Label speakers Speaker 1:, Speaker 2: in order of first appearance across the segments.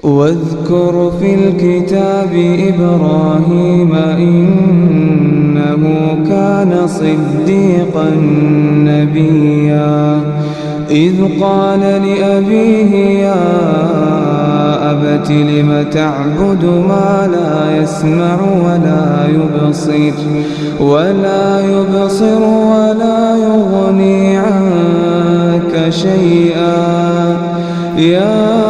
Speaker 1: واذكر في الكتاب إبراهيم إنه كان صديقا نبيا إذ قال لأبيه يا أبت لم تعبد ما لا يسمع ولا يبصر ولا يغني عنك شيئا يا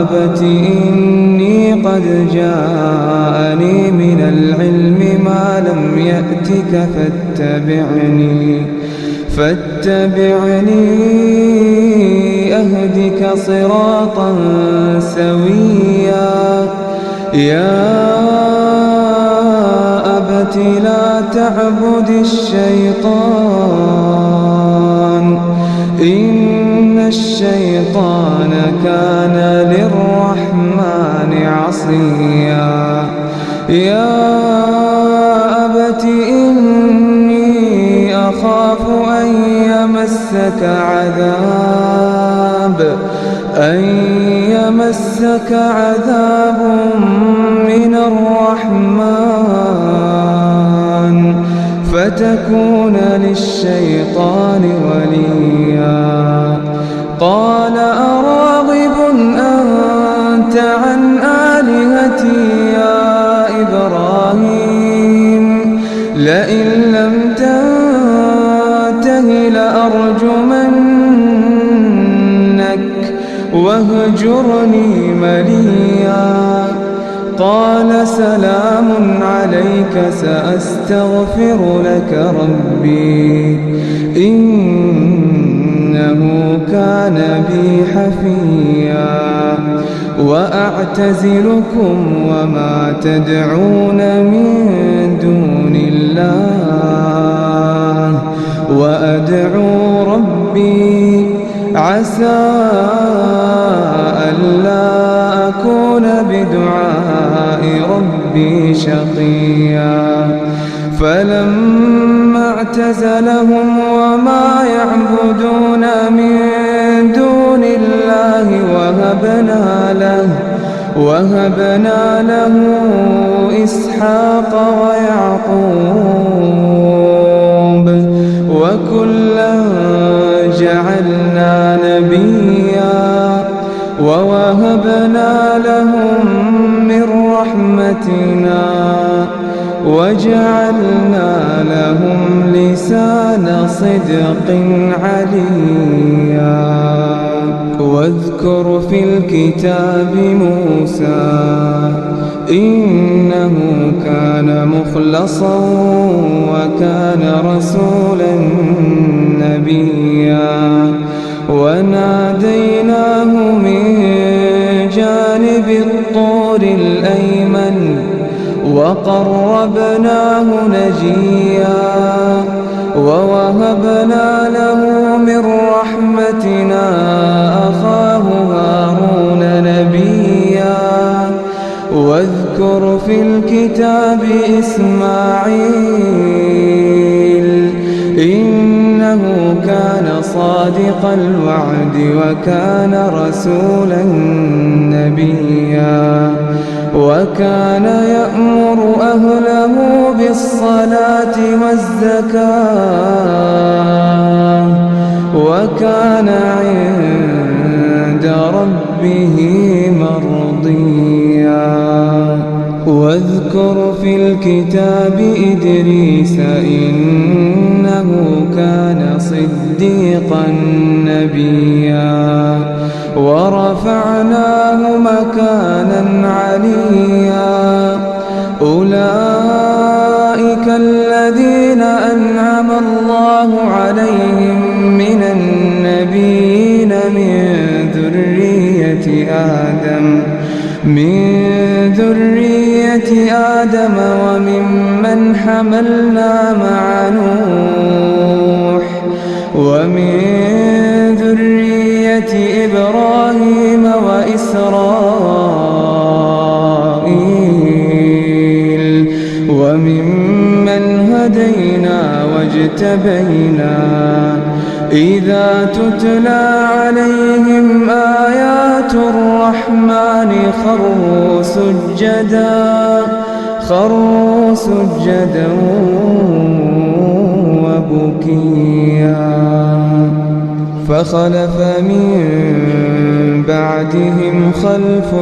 Speaker 1: أبت إني قد جاءني من العلم ما لم يأتك فاتبعني أهدك صراطا سويا يا أبت لا تعبد الشيطان إن الشيطان كان للرحمن عصيا يا أبت إني أخاف أن يمسك عذاب من الرحمن فتكون للشيطان وليا قال أراغب أنت عن آلهتي يا إبراهيم لئن لم تنته لأرجمنك واهجرني مليا قال سلام عليك سأستغفر لك ربي إنه كان بي حفيا وأعتزلكم وما تدعون من دون الله وأدعو ربي عسى ألا أكون بدعاء ربي شقيا فلما اعتزلهم وما يعبدون من دون الله وهبنا له إسحاق ويعقوب وكلا جعلنا نبيا ووهبنا لهم من رحمتنا وجعلنا لهم لسان صدق عليا واذكر في الكتاب موسى إنه كان مخلصا وكان رسولا نبيا وناديناه من جانب الطور الأيمن وقربناه نجيا ووهبنا له من رحمتنا أخاه هارون نبيا واذكر في الكتاب إسماعيل إنه كان صادق الوعد وكان رسولا نبيا وكان يأمر أهله بالصلاة والزكاة وكان عند ربه مرضيا واذكر في الكتاب إدريس إنه كان صديقا نبيا ورفعناه مكانا عليا أولئك الذين أنعم الله عليهم من النبيين من ذرية آدم وممن حملنا مع نوح ومن ذرية إبراهيم وإسرائيل وممن هدينا واجتبينا إذا تتلى عليهم آيات الرحمن خروا سجدا وبكيا فخلف من بعدهم خلف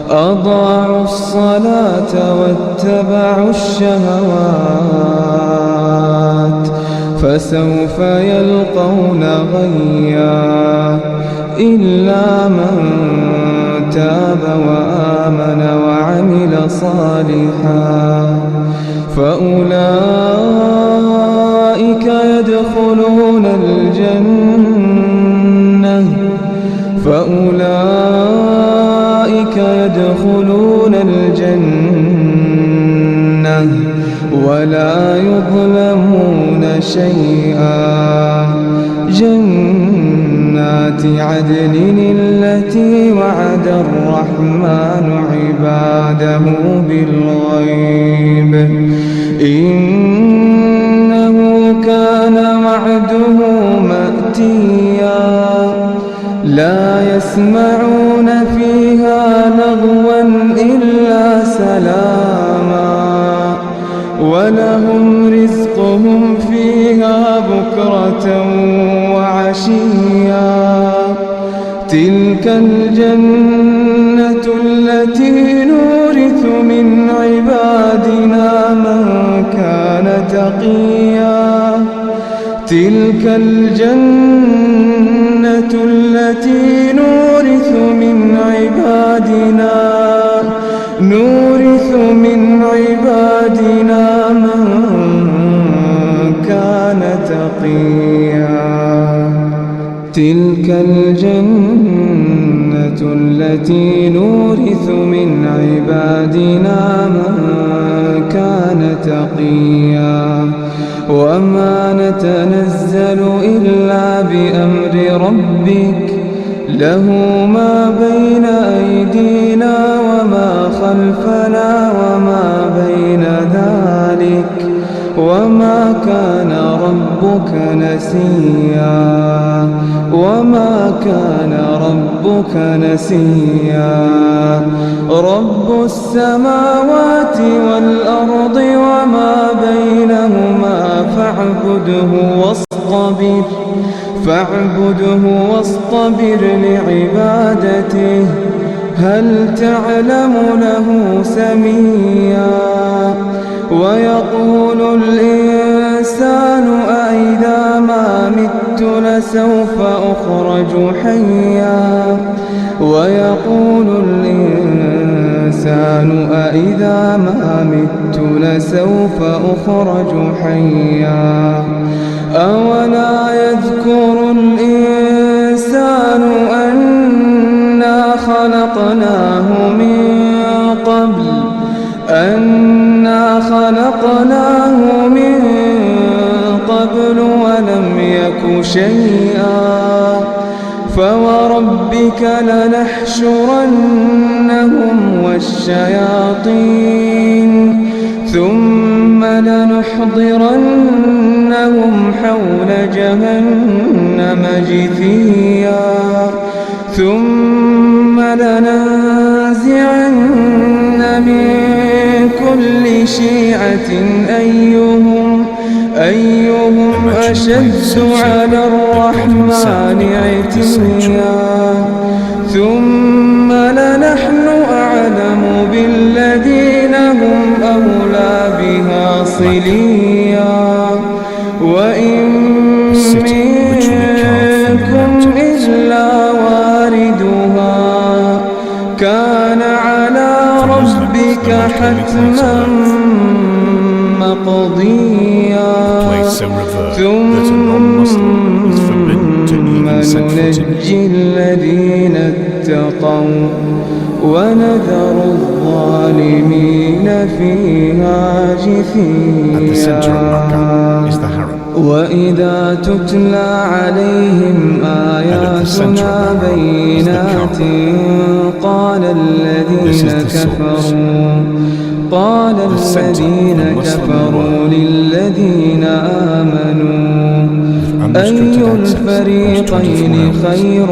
Speaker 1: أضاعوا الصلاة واتبعوا الشهوات فسوف يلقون غيا إلا من تاب وآمن وعمل صالحا فأولئك يدخلون الجنة ولا يظلمون شيئا جنات عدن التي وعد الرحمن عباده بالغيب إنه كان وعده مأتيا لا يسمعون فيها لغوا إلا سلاما ولهم رزقهم فيها بكرة وعشيا تلك الجنة التي نورث من عبادنا من كان تقيا تلك الجنة التي نورث من عبادنا من كان تقيا تلك الجنة التي نورث من عبادنا من كان تقيا وما نتنزل إلا بأمر ربك له ما بين أيدينا وما خلفنا وما بين ذلك وما كان ربك نسيا رب السماوات والأرض وما بينهما فاعبده واصطبر لعبادته هل تعلم له سميا ويقول الإنسان أإذا ما مت لسوف أخرج حيا أولا يذكر الإنسان أنا خلقناه من قبل ولم يك شيئا فوربك لنحشرنهم والشياطين ثم لنحضرنهم حول جهنم جثيا ثم لننزعن من كل شيعة أيهم أشد على الرحمن عتيا ثم لنحن أعلم بالذين هم أولى بها صليا وإن منكم إلا واردها كان على ربك حتما مقضيا ثم ننجي الذين اتقوا ونذر الظالمين فيها جثيا وإذا تتلى عليهم آياتنا بينات قال الذين كفروا للذين آمنوا أي الفريقين خير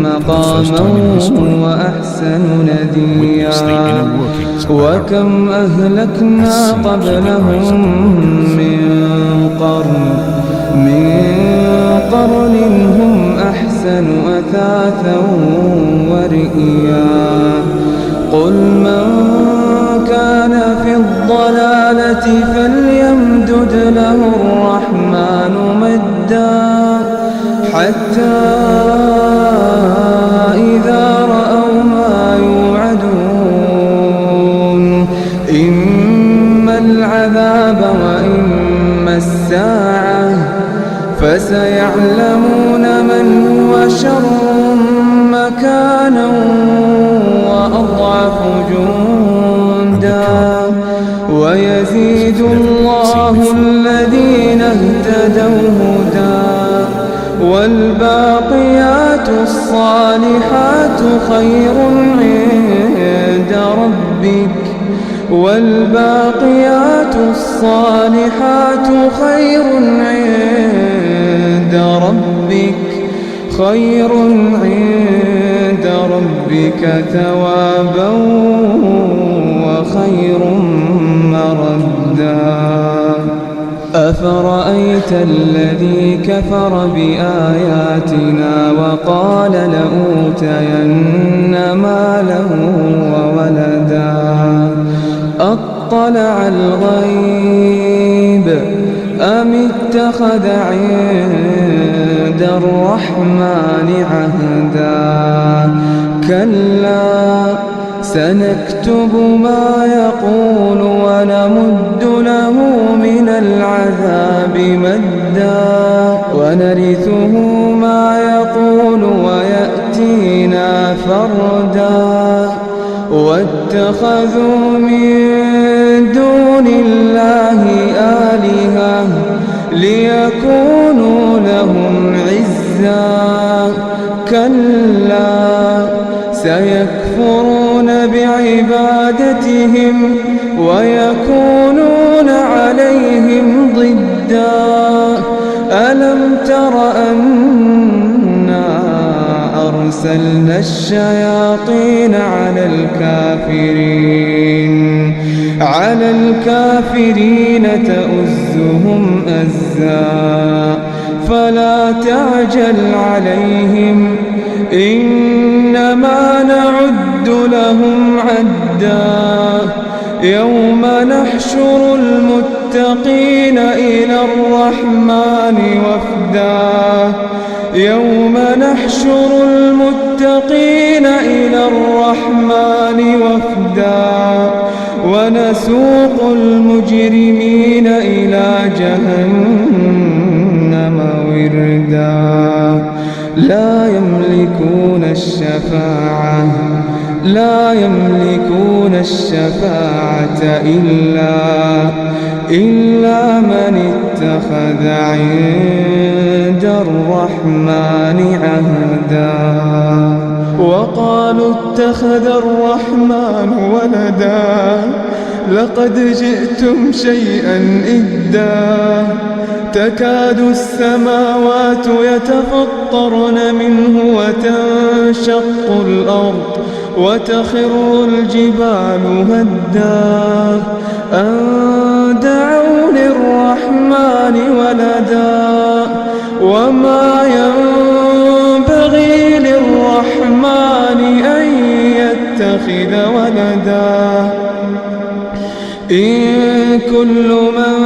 Speaker 1: مقاما وأحسن نديا وكم أهلكنا قبلهم من قرن هم أحسن أثاثا ورئيا قل من كان في الضلالة فليمدد له الرحمن مدا حتى إذا رأوا ما يوعدون إما العذاب وإما الساعة فسيعلمون من هو شر مكانا وأضعف جندا ويزيد الله الذين اهتدوا هدى والباقيات الصالحات خير عند ربك خير عند ربك ثوابا وخير مردا أفرأيت الذي كفر بآياتنا وقال لأوتين مالا وولدا أطلع الغيب أم اتخذ عند الرحمن عهدا كلا سنكتب ما يقول ونمد له من العذاب مدا ونرثه ما يقول ويأتينا فردا واتخذوا من دون الله آلهة ليكونوا لهم عزا كلا سيكفرون بعبادتهم ويكونون عليهم ضدا ألم تر أنا أرسلنا الشياطين على الكافرين تؤزهم أزا فلا تعجل عليهم إنما نعد لهم عدا يوم نحشر المتقين إلى الرحمن وفدا ونسوق المجرمين إلى جهنم وردا لا يملكون الشفاعة إلا من اتخذ عند الرحمن عهدا وقالوا اتخذ الرحمن ولدا لقد جئتم شيئا إدا تكاد السماوات يتفطرن منه وتنشق الأرض وتخر الجبال هدا أن دعوا للرحمن ولدا وما ينبغي للرحمن أن يتخذ ولدا إن كل من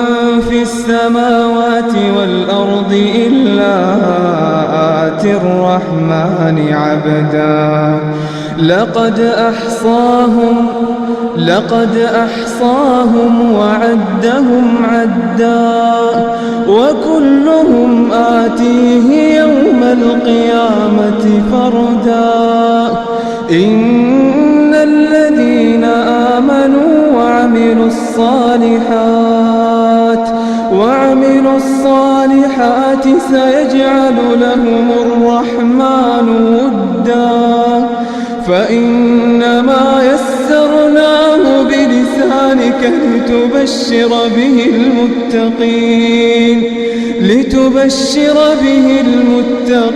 Speaker 1: في السماوات والأرض إلا آتي الرحمن عبدا لقد أحصاهم وعدهم عدا وكلهم آتيه يوم القيامة فردا إن الذين آمنوا وعملوا الصالحات الصالحات سيجعل لهم الرحمن ودا فإنما يسرناه بلسانك لتبشر به المتقين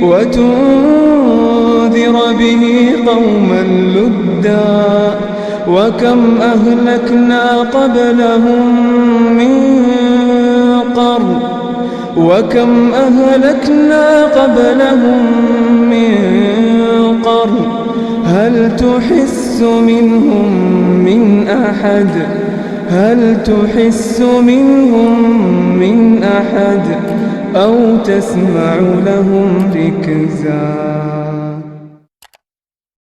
Speaker 1: وتنذر به قوما لدا وكم أهلكنا قبلهم من قرن هل تحس منهم من أحد أو تسمع لهم ركزا.